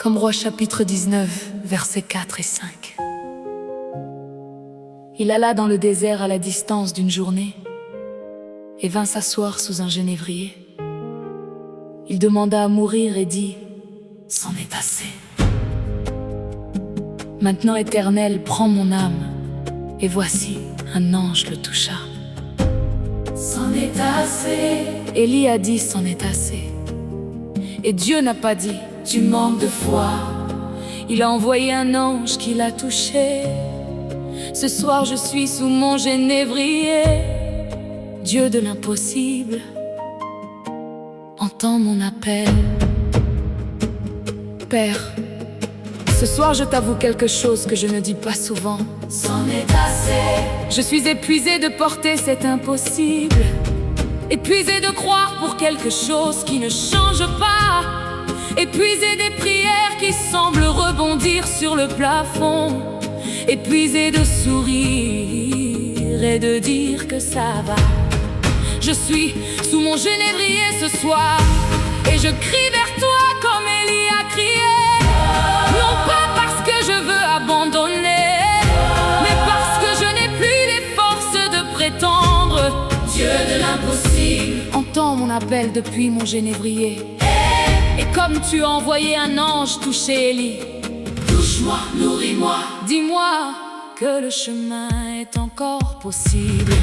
comme Roi chapitre 19, versets 4 et 5. Il alla dans le désert à la distance d'une journée et vint s'asseoir sous un genévrier. Il demanda à mourir et dit: c'en est assez. Maintenant, Éternel, prends mon âme. Et voici, un ange le toucha. C'en est assez. Élie a dit: c'en est assez. Et Dieu n'a pas dit: tu manques de foi. Il a envoyé un ange qui l'a touché. Ce soir je suis sous mon genévrier. Dieu de l'impossible, entends mon appel. Père, ce soir je t'avoue quelque chose que je ne dis pas souvent. C'en est assez. Je suis épuisée de porter cet impossible, épuisée de croire pour quelque chose qui ne change pas, épuisée des prières qui semblent rebondir sur le plafond, épuisée de sourire et de dire que ça va. Je suis sous mon genévrier ce soir et je crie vers toi comme Élie a crié. Non pas parce que je veux abandonner, mais parce que je n'ai plus les forces de prétendre. Dieu de l'impossible, entends mon appel depuis mon genévrier. Et comme tu as envoyé un ange toucher Élie, touche-moi, nourris-moi, dis-moi que le chemin est encore possible.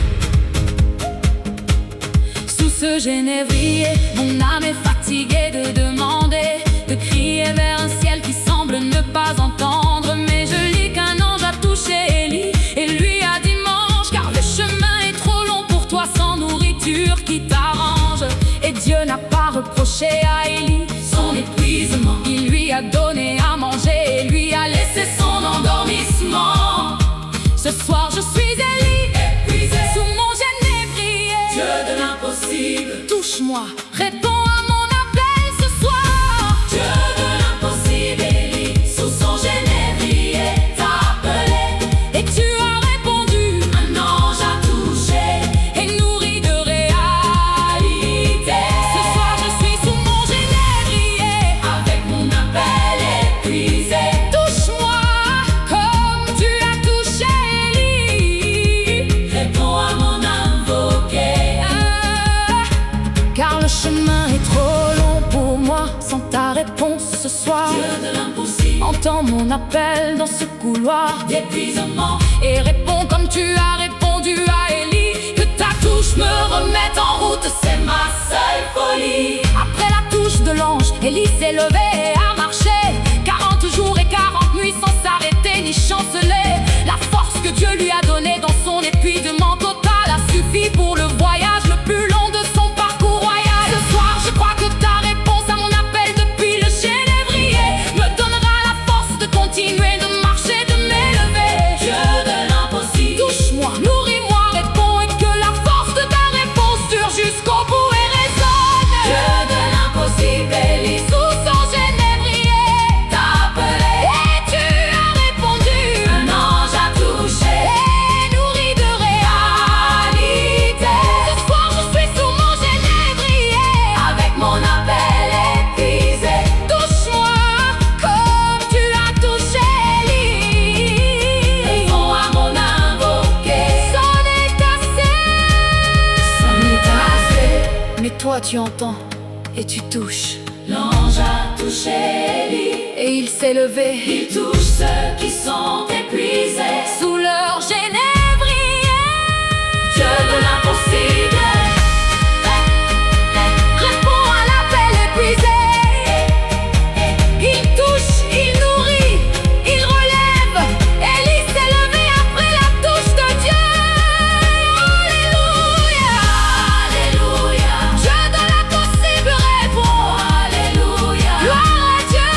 Sous ce genévrier, mon âme est fatiguée de demander, de crier vers un ciel qui semble ne pas entendre. Mais je lis qu'un ange a touché Élie et lui a dit: mange, car le chemin est trop long pour toi sans nourriture qui t'arrange. Et Dieu n'a pas reproché à Élie son épuisement. Il lui a donné à manger et lui a laissé son endormissement. Ce soir je suis Élie, épuisée sous mon genévrier. Dieu de l'impossible, touche-moi, réponds à mon appel ce soir. Dieu de l'impossible, Élie sous son genévrier t'a appelé et tu as répondu. Un ange a touché et nourri de réalité. Ce soir je suis sous mon genévrier avec mon appel épuisé. Touche-moi comme tu as touché Élie. Réponds à mon invoqué. Car le chemin est trop long pour moi sans ta réponse ce soir. Dieu de l'impossible, entends mon appel dans ce couloir d'épuisement et réponds comme tu as répondu à Élie. Que ta touche me remette en route, c'est ma seule folie. Après la touche de l'ange, Élie s'est levé et a marché 40 jours et 40 nuits sans s'arrêter ni chanceler. La force que Dieu lui a donnée dans son épuisement total a suffi pour le voyage le plus long de son parcours royal. Ce soir je crois que ta réponse à mon appel depuis le genévrier me donnera la force de continuer de marcher, de m'élever. Dieu de l'impossible, touche-moi, nourris-moi, réponds, et que la force de ta réponse dure jusqu'au bout et résonne. Dieu de l'impossible, Élie sous son genévrier t'a appelé et tu as répondu. Un ange a touché et nourri de réalité. Ce soir je suis sous mon genévrier avec mon appel épuisé. Touche-moi comme tu as touché Élie. Réponds à mon invoqué. C'en est assez. C'en est assez. Mais toi tu entends et tu touches. L'ange a touché Élie et il s'est levé. Il touche ceux qui sont épuisés sous leur genévrier. Dieu de l'impossible, réponds à l'appel épuisé. Il touche, il nourrit, il relève. Élie s'est levé après la touche de Dieu. Alléluia, alléluia. Dieu de l'impossible répond. Alléluia, gloire à Dieu.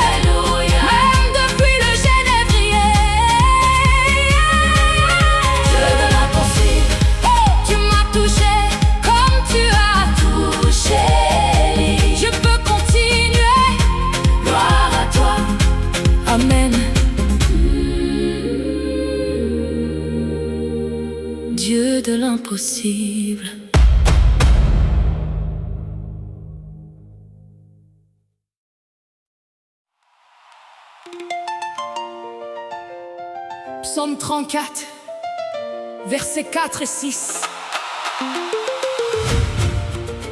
Alléluia, même depuis le genévrier. Dieu de l'impossible, tu m'as touché comme tu as touché Élie. Je peux continuer, gloire à toi. Amen. Dieu de l'impossible. Psaume 34, versets 4 et 6.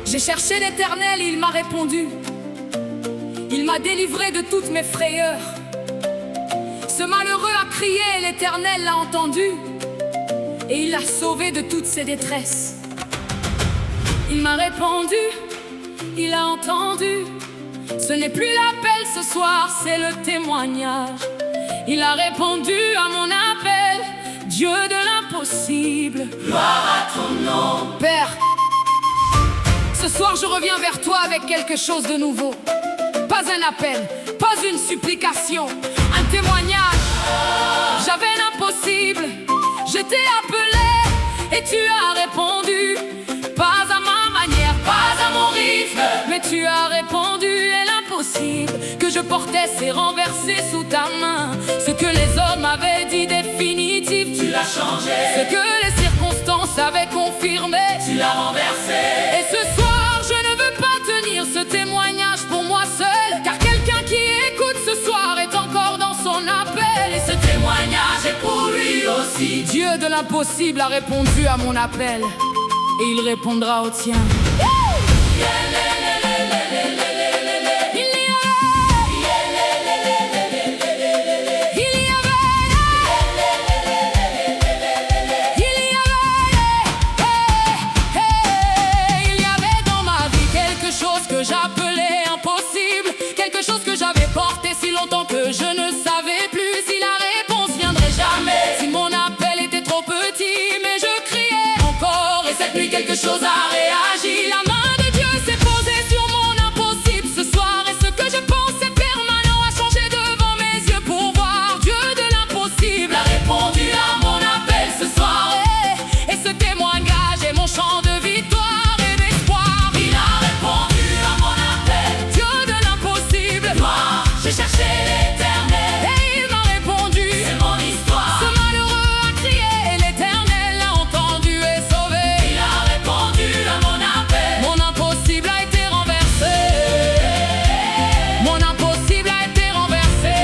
J'ai cherché l'Éternel, il m'a répondu. Il m'a délivré de toutes mes frayeurs. Ce malheureux a crié et l'Éternel l'a entendu, et il l'a sauvé de toutes ses détresses. Il m'a répondu, il a entendu. Ce n'est plus l'appel ce soir, c'est le témoignage. Il a répondu à mon appel, Dieu de l'impossible. Gloire à ton nom. Père, ce soir je reviens vers toi avec quelque chose de nouveau. Pas un appel, pas une supplication, un témoignage. J'avais l'impossible, je t'ai appelé et tu as répondu. Pas à ma manière, pas à mon rythme, mais tu as répondu. Et l'impossible que je portais s'est renversé sous ta main. Ce que les hommes avaient dit définitif, tu l'as changé. Ce que les circonstances avaient confirmé, tu l'as renversé. Et ce soir je ne veux pas tenir ce témoignage pour moi seul, car quelqu'un qui écoute ce soir est encore dans son appel. Et ce témoignage est pour lui aussi. Dieu de l'impossible a répondu à mon appel, et il répondra au tien. J'appelais impossible, quelque chose que j'avais porté si longtemps que je ne savais plus si la réponse viendrait jamais, si mon appel était trop petit, mais je criais encore. Et cette nuit quelque chose a réagi. La main de Dieu s'est posée sur mon impossible ce soir, et ce que je pensais permanent a changé devant mes yeux pour voir. Dieu de l'impossible a répondu à mon appel ce soir, et ce témoignage est mon chant de victoire. J'ai cherché l'Éternel et il m'a répondu. C'est mon histoire. Ce malheureux a crié et l'Éternel l'a entendu et sauvé. Il a répondu à mon appel. Mon impossible a été renversé. Mon impossible a été renversé.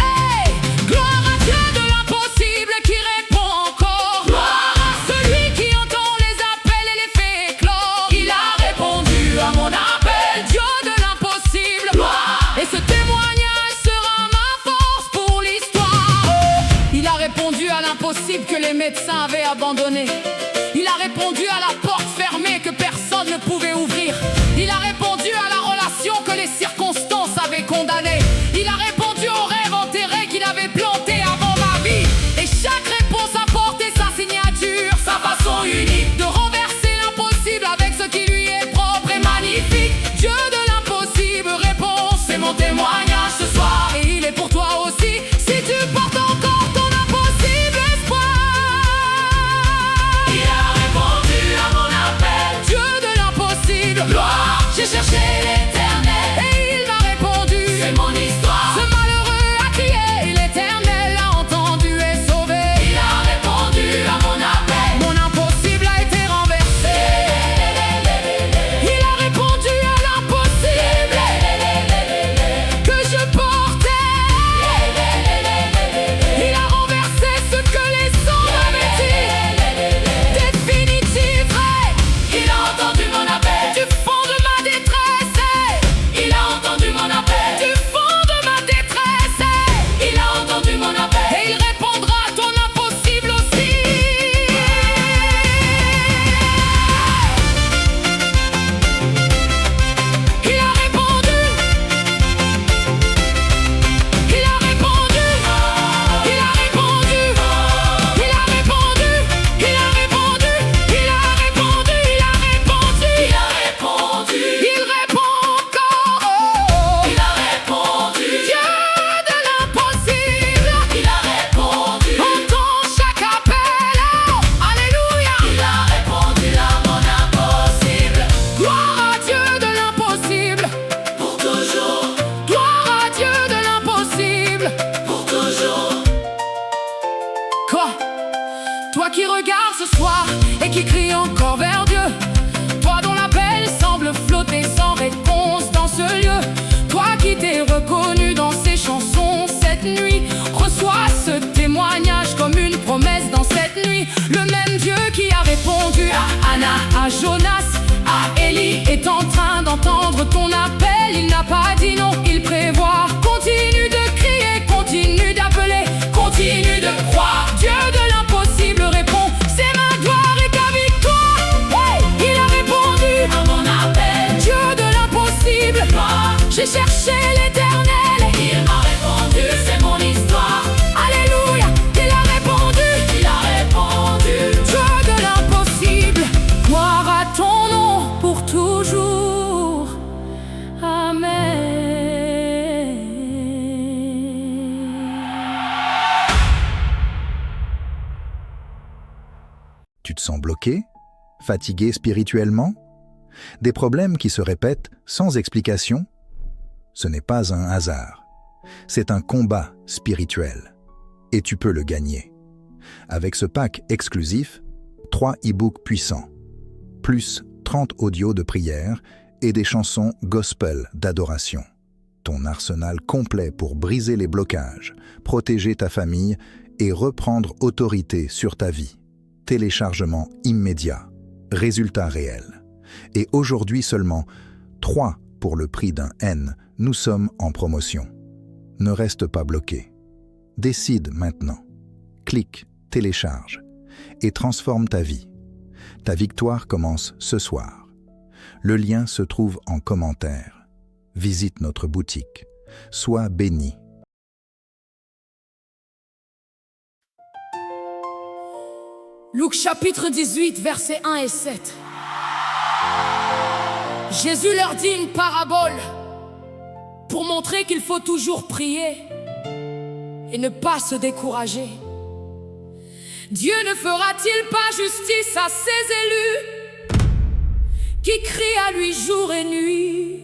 Hey! Gloire à Dieu de l'impossible qui répond encore. Gloire à celui qui entend les appels et les fait éclore. Il a répondu à mon appel. Dieu de l'impossible. Et ce témoignage sera ma force pour l'histoire. Il a répondu à l'impossible que les médecins avaient abandonné. Il a répondu à la porte fermée que personne ne pouvait ouvrir. Il a répondu à la relation que les circonstances avaient condamnée. Il a répondu aux rêves enterrés qu'il avait plantés avant ma vie. Et chaque réponse a porté sa signature, sa façon unique de renverser l'impossible avec ce qui lui est propre et magnifique. Dieu de l'impossible répond, c'est mon témoignage ce soir. Et il est pour toi aussi, si tu portes encore ton impossible espoir. Il a répondu à mon répondu à Anna, à Jonas, à Élie. Est en train d'entendre ton appel, il n'a pas dit non, il prévoit. Continue de crier, continue d'appeler, continue de croire. Dieu de l'impossible répond, c'est ma gloire et ta victoire. Il a répondu à mon appel. Dieu de l'impossible, j'ai cherché l'Éternel, Il m'a répondu, c'est mon histoire. alléluia. Il a répondu, Il a répondu. Dieu de l'impossible, gloire à ton nom pour toujours. Amen. Tu te sens bloqué? Fatigué spirituellement? Des problèmes qui se répètent sans explication? Ce n'est pas un hasard. C'est un combat spirituel. Et tu peux le gagner. Avec ce pack exclusif, 3 e-books puissants, plus 30 audios de prière et des chansons gospel d'adoration. Ton arsenal complet pour briser les blocages, protéger ta famille et reprendre autorité sur ta vie. Téléchargement immédiat, résultat réel. Et aujourd'hui seulement, 3 pour le prix d'un N, nous sommes en promotion. Ne reste pas bloqué. Décide maintenant. Clique, télécharge et transforme ta vie. Ta victoire commence ce soir. Le lien se trouve en commentaire. Visite notre boutique. Sois béni. Luc chapitre 18, versets 1 et 7. Jésus leur dit une parabole pour montrer qu'il faut toujours prier et ne pas se décourager. Dieu ne fera-t-il pas justice à ses élus qui crient à lui jour et nuit?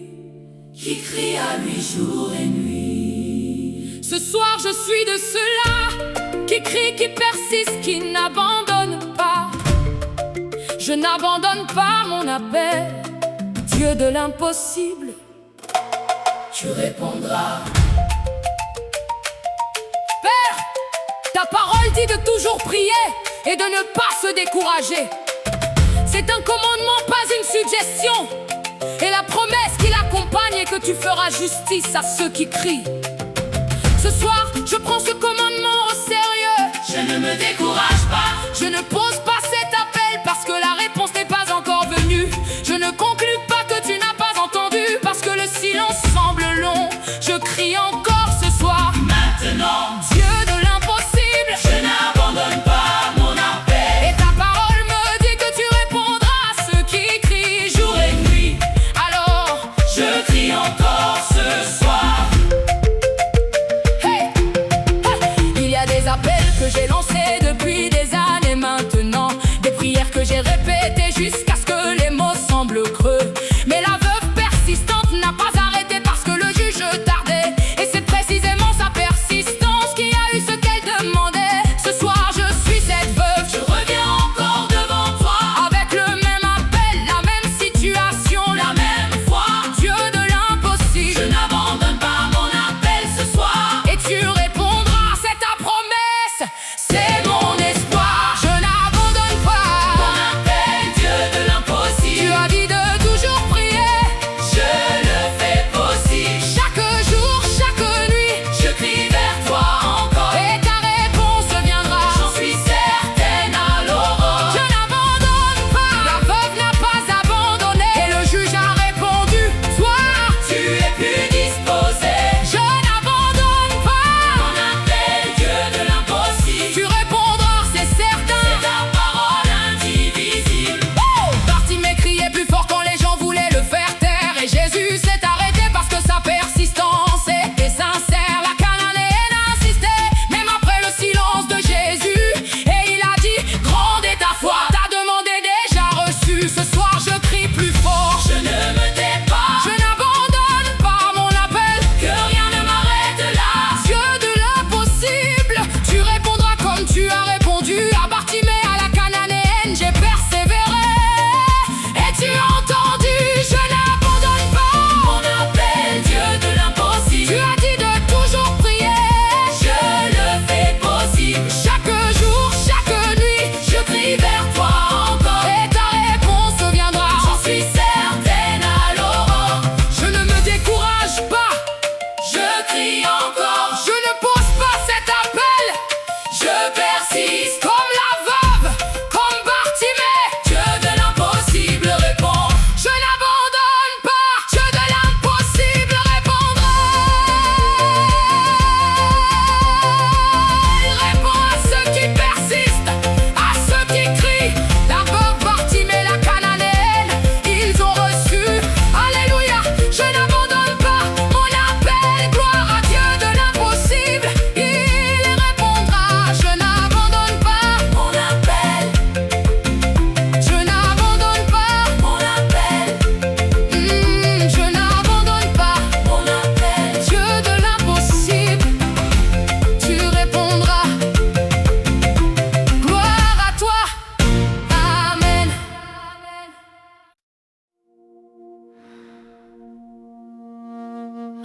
Qui crie à lui jour et nuit. Ce soir je suis de ceux-là qui crient, qui persistent, qui n'abandonnent pas. Je n'abandonne pas mon appel. Dieu de l'impossible, Tu répondras. Père, ta parole dit de toujours prier et de ne pas se décourager. C'est un commandement, pas une suggestion. Et la promesse qui l'accompagne est que tu feras justice à ceux qui crient. Ce soir, je prends ce commandement au sérieux. Je ne me décourage pas. Je ne pose pas cet appel parce que la réponse n'est pas encore venue. Je ne conclus pas que tu n'as pas entendu parce que le silence semble long. Je crie encore ce soir. Maintenant, Dieu de l'impossible, je n'abandonne pas mon appel. et ta parole me dit que tu répondras à ceux qui crient jour Jour et nuit, Alors, je crie encore ce soir. hey, hey, il y a des appels que j'ai lancés depuis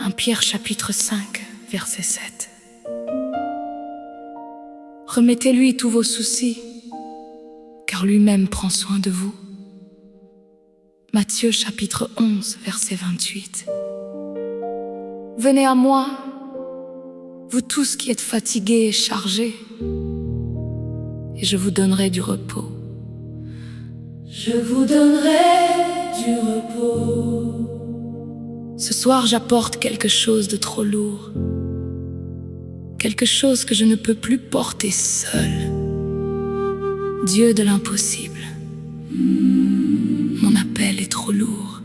1 Pierre chapitre 5, verset 7. Remettez-lui tous vos soucis, car lui-même prend soin de vous. Matthieu chapitre 11, verset 28. Venez à moi, vous tous qui êtes fatigués et chargés, et je vous donnerai du repos. Je vous donnerai du repos. Ce soir, j'apporte quelque chose de trop lourd, quelque chose que je ne peux plus porter seul. Dieu de l'impossible, mon appel est trop lourd.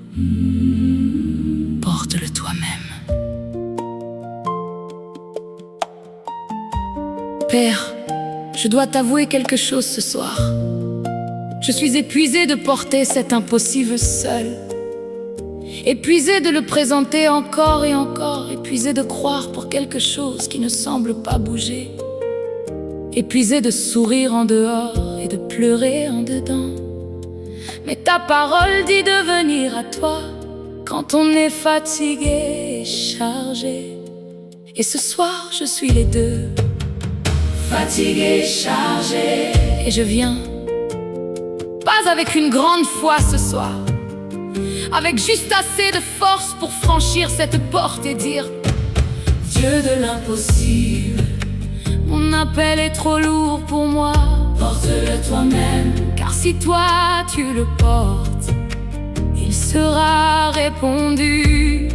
Porte-le toi-même. Père, je dois t'avouer quelque chose ce soir. Je suis épuisée de porter cet impossible seul. Épuisée de le présenter encore et encore. Épuisée de croire pour quelque chose qui ne semble pas bouger. Épuisée de sourire en dehors et de pleurer en dedans. Mais ta parole dit de venir à toi quand on est fatigué et chargé. Et ce soir, je suis les deux. Fatigué, chargé. Et je viens, pas avec une grande foi ce soir, avec juste assez de force pour franchir cette porte et dire: Dieu de l'impossible, mon appel est trop lourd pour moi. porte-le toi-même. Car si toi tu le portes, il sera répondu.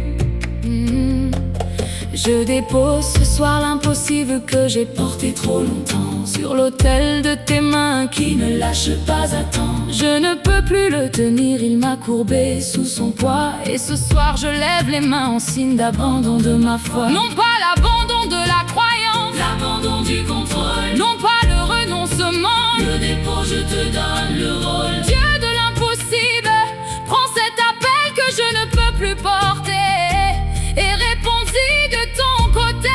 Je dépose ce soir l'impossible que j'ai porté trop longtemps sur l'autel de tes mains qui ne lâchent pas à temps. Je ne peux plus le tenir, il m'a courbé sous son poids. Et ce soir je lève les mains en signe d'abandon de ma foi. Non pas l'abandon de la croyance, L'abandon du contrôle, non pas le renoncement. le dépôt, je te donne le rôle. Dieu de l'impossible, prends cet appel que je ne peux plus porter et réponds-y de ton côté,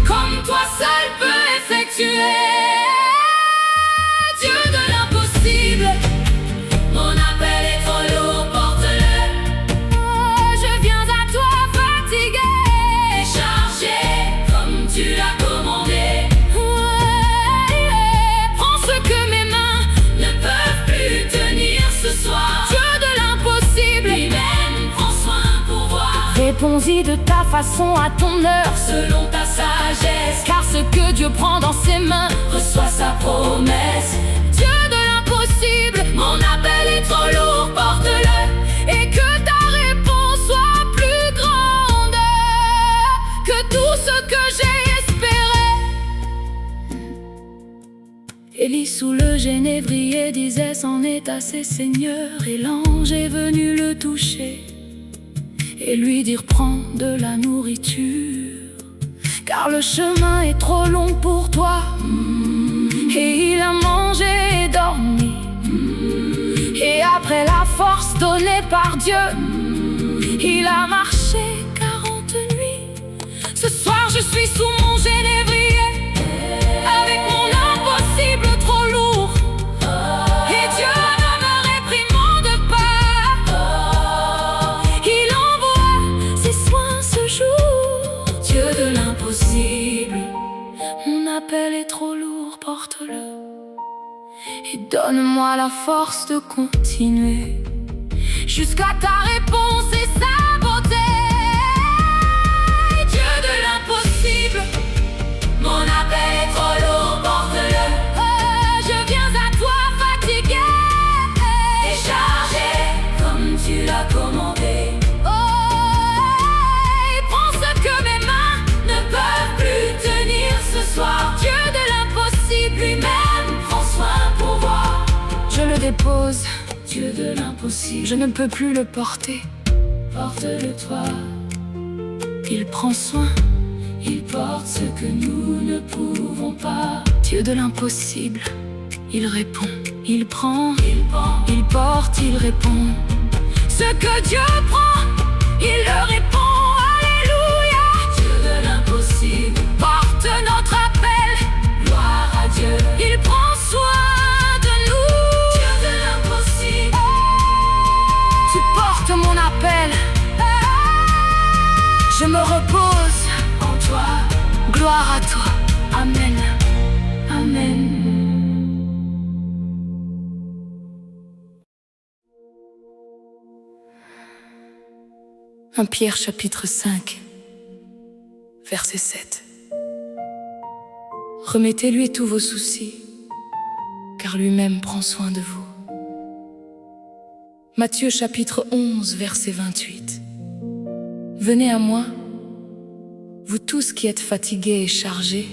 comme toi seul peux effectuer. Dieu de l'impossible, Mon appel est trop lourd, porte-le. oh, je viens à toi fatigué, Chargé, comme tu l'as commandé. prends ce que mes mains Ne peuvent plus tenir ce soir. Dieu de l'impossible, Lui-même prend soin pour voir. réponds-y de ta façon à ton heure, Selon ta sagesse, car ce que Dieu prend dans ses mains, reçois sa promesse. Dieu de l'impossible, Mon appel est trop lourd, porte-le. et que ta réponse soit plus grande que tout ce que j'ai espéré. Élie sous le génévrier disait: c'en est assez, Seigneur. Et l'ange est venu le toucher et lui dire: prends de la nourriture, car le chemin est trop long pour toi. Et il a mangé et dormi. Et après la force donnée par Dieu, il a marché 40 nuits. Ce soir je suis sous mon génévrier, avec mon impossible trop lourd. Et Dieu ne me réprimande pas, il envoie ses soins ce jour. Dieu de l'impossible, Mon appel est trop lourd, porte-le. Et donne-moi la force de continuer jusqu'à ta réponse et sa beauté. Dieu de l'impossible, mon appel est trop lourd, porte-le. Oh, je viens à toi fatigué, Et chargé, comme tu l'as commandé. oh, et prends ce que mes mains Ne peuvent plus tenir ce soir. Dieu de l'impossible, Lui-même prend soin pour voir. je le dépose, Dieu de l'impossible, je ne peux plus le porter. porte-le toi. Il prend soin, Il porte ce que nous ne pouvons pas. Dieu de l'impossible, il répond, il prend, Il prend, il porte, il répond. Ce que Dieu prend, il le répond. Alléluia. Dieu de l'impossible, Porte notre appel, gloire à Dieu. il prend soin de nous. Dieu de l'impossible, Tu portes mon appel, 1 Pierre chapitre 5, verset 7. Remettez-lui tous vos soucis, car lui-même prend soin de vous. Matthieu chapitre 11, verset 28. Venez à moi, vous tous qui êtes fatigués et chargés,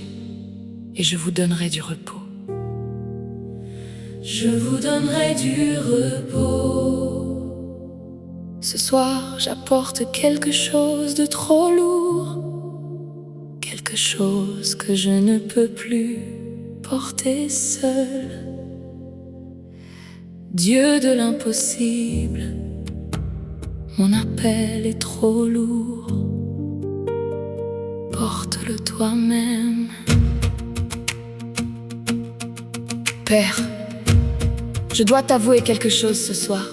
et je vous donnerai du repos. Je vous donnerai du repos. Ce soir, j'apporte quelque chose de trop lourd, quelque chose que je ne peux plus porter seul. Dieu de l'impossible, mon appel est trop lourd, porte-le toi-même. Père, je dois t'avouer quelque chose ce soir.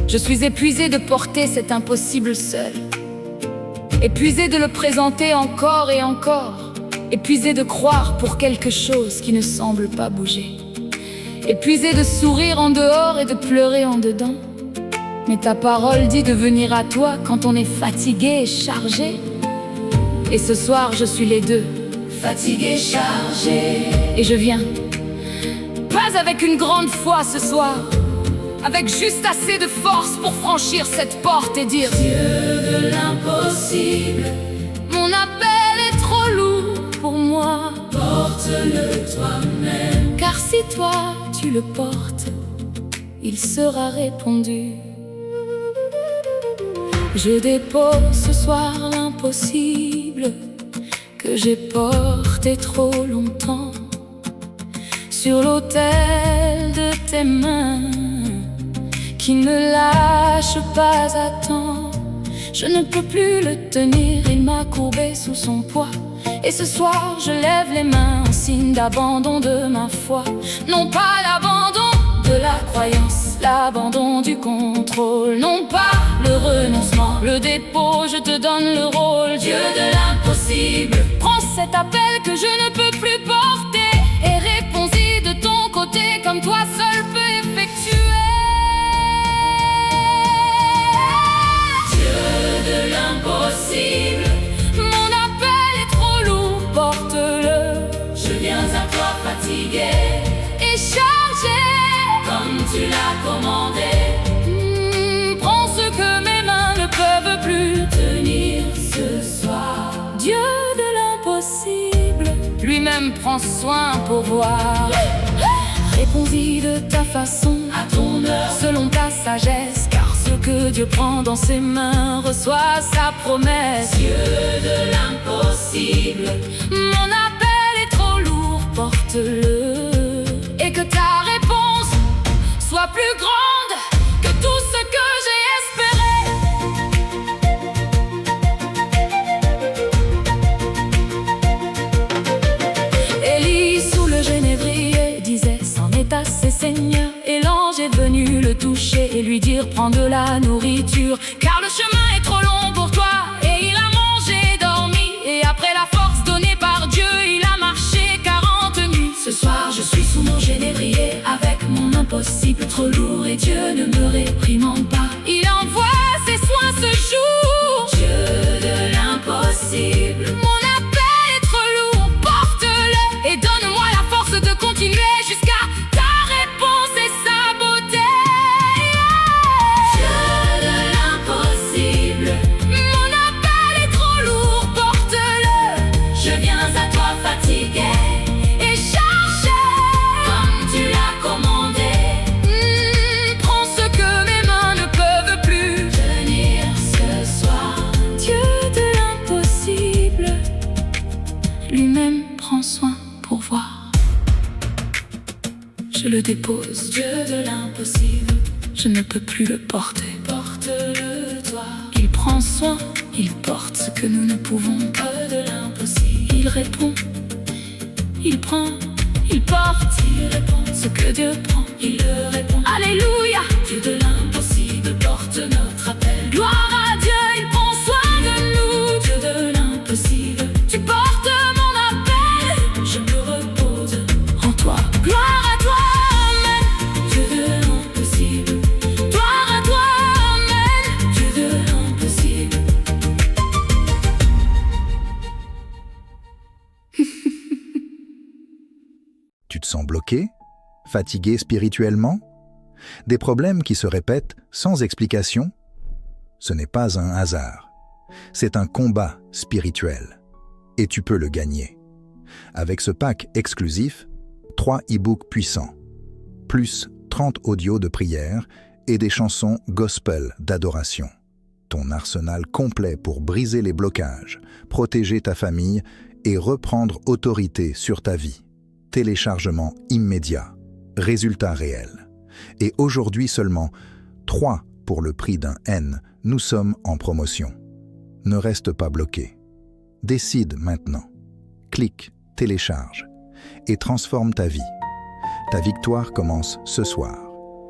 Je suis épuisée de porter cet impossible seul, épuisée de le présenter encore et encore, épuisée de croire pour quelque chose qui ne semble pas bouger, épuisée de sourire en dehors et de pleurer en dedans. Mais ta parole dit de venir à toi quand on est fatigué et chargé. Et ce soir je suis les deux, Fatigué, chargé. et je viens, pas avec une grande foi ce soir, avec juste assez de force pour franchir cette porte et dire: Dieu de l'impossible, mon appel est trop lourd pour moi. porte-le toi-même. Car si toi tu le portes, il sera répondu. Je dépose ce soir l'impossible que j'ai porté trop longtemps sur l'autel de tes mains qui ne lâche pas à temps. Je ne peux plus le tenir, il m'a courbé sous son poids. Et ce soir je lève les mains en signe d'abandon de ma foi. Non pas l'abandon de la croyance, l'abandon du contrôle. Non pas le renoncement, le dépôt, je te donne le rôle. Dieu de l'impossible, Prends cet appel que je ne peux plus porter et réponds-y de ton côté comme toi seul peux effectuer. de l'impossible. Mon appel est trop lourd, porte-le. Je viens à toi fatigué, Et chargé, comme tu l'as commandé. Prends ce que mes mains ne peuvent plus Tenir ce soir. Dieu de l'impossible, lui-même prend soin pour voir. Réponds-y de ta façon, À ton heure, selon ta sagesse, car ce que Dieu prend dans ses mains reçoit sa promesse. Dieu de l'impossible. Mon appel est trop lourd, porte-le. Et que ta réponse soit plus grande que tout ce que j'ai espéré. Élie sous le genévrier disait: c'en est assez, Seigneur. Et l'ange est venu le toucher et lui dire: prends de la nourriture, car le chemin est trop long pour toi. Et il a mangé et dormi, et après la force donnée par Dieu, il a marché 40 nuits. Ce soir je suis sous mon genévrier, avec mon impossible trop lourd, et Dieu ne me réprimande pas. Il envoie ses soins ce jour. Dieu de l'impossible. Mon appel est trop lourd, porte-le. Et donne-moi la force de continuer jusqu'à ta réponse et sa beauté. Dieu de l'impossible. Mon appel est trop lourd, porte-le. Je viens à toi fatigué, Et chargé, comme tu l'as commandé. prends ce que mes mains ne peuvent plus Tenir ce soir. Dieu de l'impossible, lui-même prend soin pour voir. Je le dépose, Dieu de l'impossible. je ne peux plus le porter. Porte-le toi. Il prend soin, il porte ce que nous ne pouvons pas. Dieu de l'impossible. Il répond, il prend, il porte. Il répond, Ce que Dieu prend, il le répond. alléluia. Dieu de l'impossible porte notre appel. Gloire à Dieu, il prend soin de nous. Dieu de l'impossible. Tu portes mon appel Je me repose. en toi. Gloire à toi, amen. Dieu de l'impossible. Gloire à toi, amen. Dieu de l'impossible. bloqué, fatigué spirituellement? Des problèmes qui se répètent sans explication? Ce n'est pas un hasard. C'est un combat spirituel. Et tu peux le gagner. Avec ce pack exclusif, 3 e-books puissants, plus 30 audios de prière et des chansons gospel d'adoration. Ton arsenal complet pour briser les blocages, protéger ta famille et reprendre autorité sur ta vie. Téléchargement immédiat, résultat réel. Et aujourd'hui seulement, 3 pour le prix d'un N, nous sommes en promotion. Ne reste pas bloqué. Décide maintenant. Clique, télécharge et transforme ta vie. Ta victoire commence ce soir.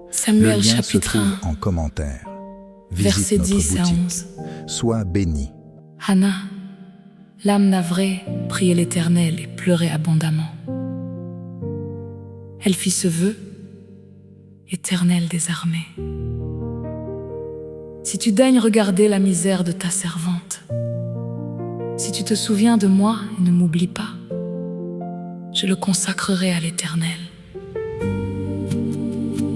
Samuel Le lien chapitre se trouve 1, en commentaire. versets Visite notre 10 à boutique. 11. Sois béni. Hannah, l'âme navrée, priait l'Éternel et pleurait abondamment. Elle fit ce vœu, Éternel des armées. Si tu daignes regarder la misère de ta servante, si tu te souviens de moi et ne m'oublies pas, je le consacrerai à l'Éternel.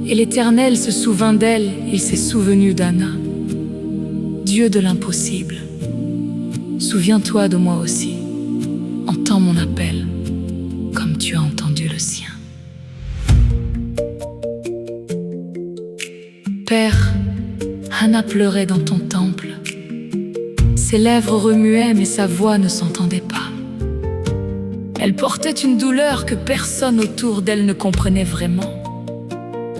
Et l'Éternel se souvint d'elle, il s'est souvenu d'Anna. Dieu de l'impossible, souviens-toi de moi aussi. Entends mon appel, comme tu as entendu le sien. Père, Hannah pleurait dans ton temple. Ses lèvres remuaient, mais sa voix ne s'entendait pas. Elle portait une douleur que personne autour d'elle ne comprenait vraiment.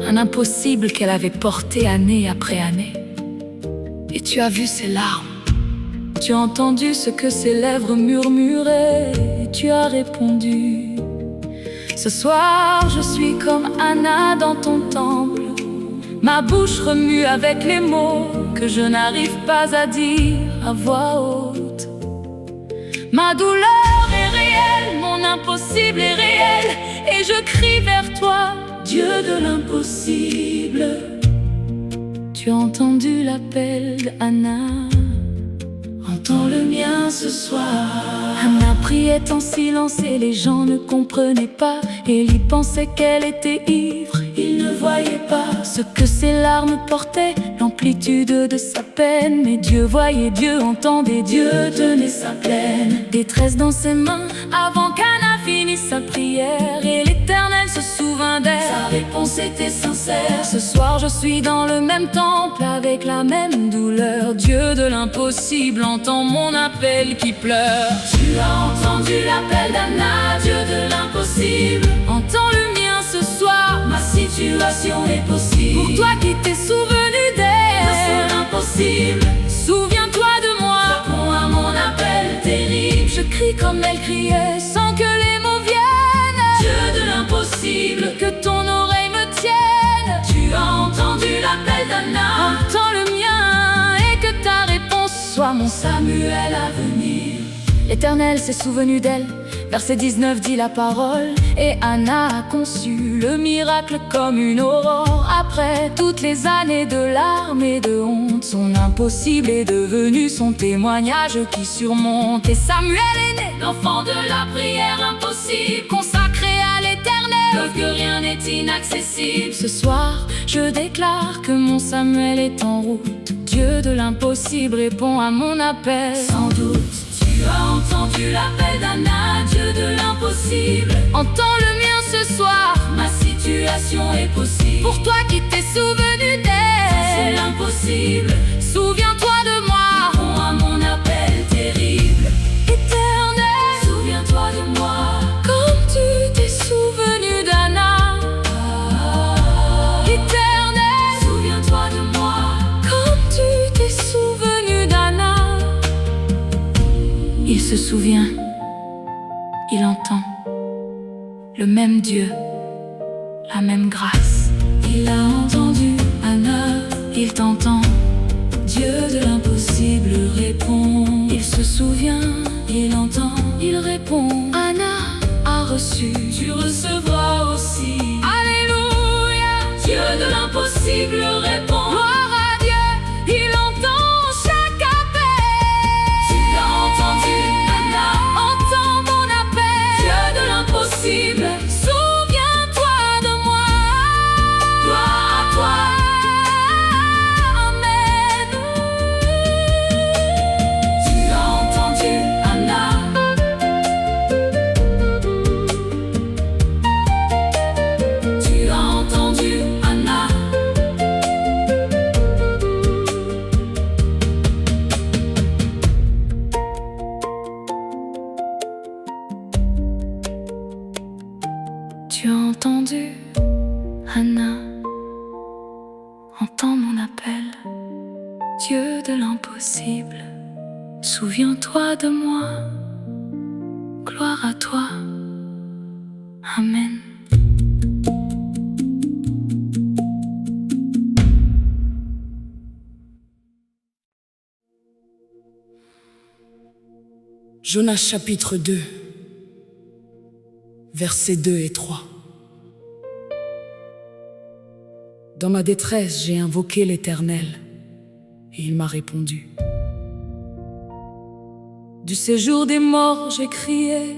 Un impossible qu'elle avait porté année après année. Et tu as vu ses larmes. Tu as entendu ce que ses lèvres murmuraient. Et tu as répondu: ce soir, je suis comme Anna dans ton temple. Ma bouche remue avec les mots que je n'arrive pas à dire à voix haute. Ma douleur est réelle, mon impossible est réel, et je crie vers toi, Dieu de l'impossible. Tu as entendu l'appel d'Anna, entends le mien ce soir. Anna priait en silence et les gens ne comprenaient pas. Élie pensait qu'elle était ivre, il ne voyait pas ce que ses larmes portaient, l'amplitude de sa peine. Mais Dieu voyait, Dieu entendait, Dieu tenait sa plaine. Détresse dans ses mains avant qu'Anna finisse sa prière, et l'Éternel se souvint d'elle. Sa réponse était sincère. Ce soir je suis dans le même temple avec la même douleur. Dieu de l'impossible, entends mon appel qui pleure. Tu as entendu l'appel d'Anna, Dieu de l'impossible. Entends le mien ce soir, Ma situation est possible. pour toi qui t'es souvenu d'elle. C'est impossible. Souviens-toi de moi. Réponds à mon appel terrible. Je crie comme elle criait sans que les mots viennent. Dieu de l'impossible. Que ton oreille me tienne. Tu as entendu l'appel d'Anna. Entends le mien et que ta réponse soit mon Samuel à venir. L'Éternel s'est souvenu d'elle. Verset 19 dit la parole. Et Anna a conçu le miracle comme une aurore. Après toutes les années de larmes et de honte, son impossible est devenu son témoignage qui surmonte. Et Samuel est né, L'enfant de la prière impossible. consacré à l'Éternel. Preuve que rien n'est inaccessible. Ce soir, je déclare que mon Samuel est en route. Dieu de l'impossible répond à mon appel. Sans doute, tu as entendu l'appel d'Anna, Dieu de l'impossible. Entends le mien ce soir, Ma situation est possible. pour toi qui t'es souvenu C'est d'elle. l'impossible. Souviens-toi de moi, Réponds à mon appel terrible. Éternel, Souviens-toi de moi. comme tu t'es souvenu d'Anna. Éternel, Souviens-toi de moi. comme tu t'es souvenu d'Anna. Il se souvient, il entend, le même Dieu, la même grâce. Il a entendu Anna. Il t'entend, Dieu de l'impossible répond. il se souvient, Il entend. il répond. Anna a reçu. Tu recevras aussi. Alléluia, Dieu de l'impossible répond. gloire à Dieu, il entend chaque appel. Tu as entendu Anna. Entends mon appel. Dieu de l'impossible. Souviens-toi entends mon appel. Dieu de l'impossible, souviens-toi de moi. Gloire à toi. Amen. Jonas chapitre 2, versets 2 et 3. Dans ma détresse, j'ai invoqué l'Éternel, et il m'a répondu. Du séjour des morts, j'ai crié,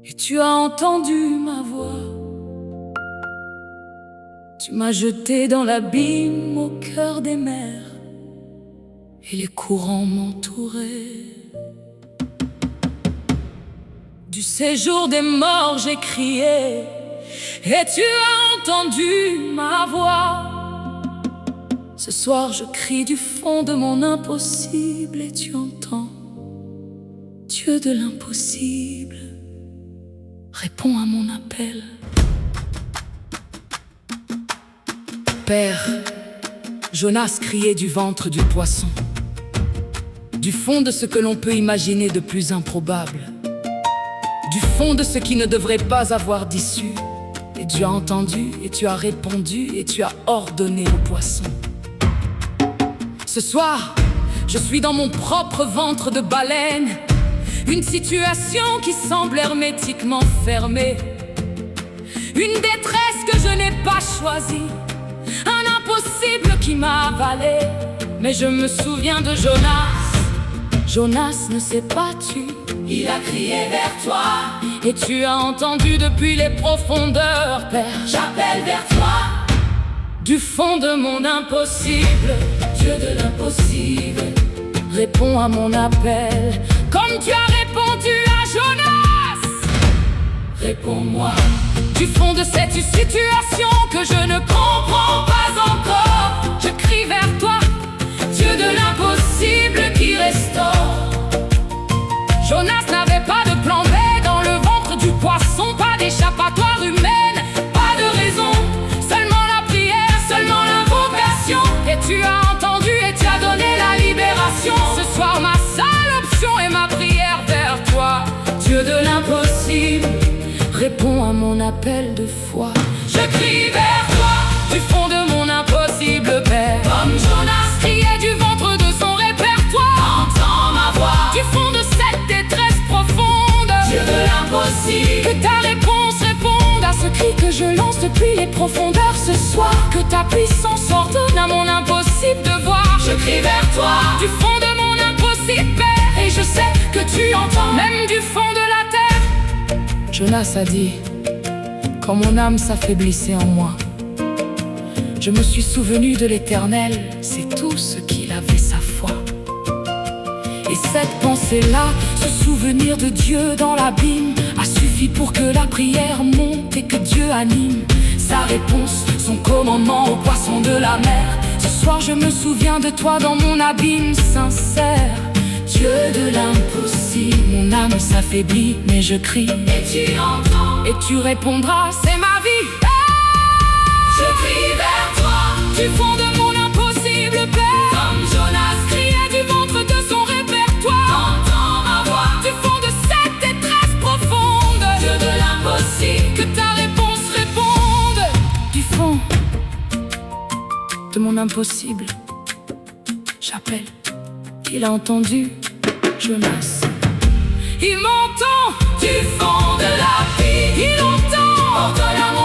et tu as entendu ma voix. Tu m'as jeté dans l'abîme au cœur des mers, et les courants m'entouraient. Du séjour des morts, j'ai crié, et tu as entendu ma voix. Ce soir, je crie du fond de mon impossible, et tu entends. Dieu de l'impossible, réponds à mon appel. Père, Jonas criait du ventre du poisson, du fond de ce que l'on peut imaginer de plus improbable, du fond de ce qui ne devrait pas avoir d'issue. Et tu as entendu, et tu as répondu, et tu as ordonné au poisson. Ce soir, je suis dans mon propre ventre de baleine, une situation qui semble hermétiquement fermée, une détresse que je n'ai pas choisie, un impossible qui m'a avalé. Mais je me souviens de Jonas. Jonas ne s'est pas tu, il a crié vers toi, et tu as entendu depuis les profondeurs. Père, j'appelle vers toi, du fond de mon impossible. Dieu de l'impossible, réponds à mon appel, comme tu as répondu à Jonas. Réponds-moi, du fond de cette situation que je ne comprends pas encore. Je crie vers toi, Dieu de l'impossible qui restaure. Jonas n'avait pas de plan B dans le ventre du poisson, pas d'échappatoire humaine, pas de raison, seulement la prière, seulement l'invocation. Et tu as entendu et tu as donné la libération. Ce soir ma seule option est ma prière vers toi. Dieu de l'impossible, réponds à mon appel de foi. Je crie vers toi, du fond de mon impossible, Père. Comme Jonas criait du ventre de son répertoire, entends ma voix, du fond de cette détresse profonde. Dieu de l'impossible, que ta réponse réponde à ce cri que je lance depuis les profondeurs ce soir. Que ta puissance ordonne à mon impossible de voir. Je crie vers toi, du fond de mon impossible, Père, et je sais que tu entends, même du fond de la terre. Jonas a dit, quand mon âme s'affaiblissait en moi, je me suis souvenu de l'Éternel, c'est tout ce qu'il avait, sa foi. Et cette pensée-là, ce souvenir de Dieu dans l'abîme, a suffi pour que la prière monte et que Dieu anime sa réponse, son commandement aux poissons de la mer. Ce soir je me souviens de toi dans mon abîme sincère. Dieu de l'impossible, mon âme s'affaiblit, mais je crie, et tu entends, et tu répondras, c'est ma vie. Je crie vers toi, du fond de mon impossible, Père. Comme Jonas criait du ventre de son répertoire, entends ma voix, du fond de cette détresse profonde. Dieu de l'impossible, que ta réponse réponde. Du fond de mon impossible, j'appelle. Il a entendu Jonas. Il m'entend du fond de la vie. Il entend, ordonne à mon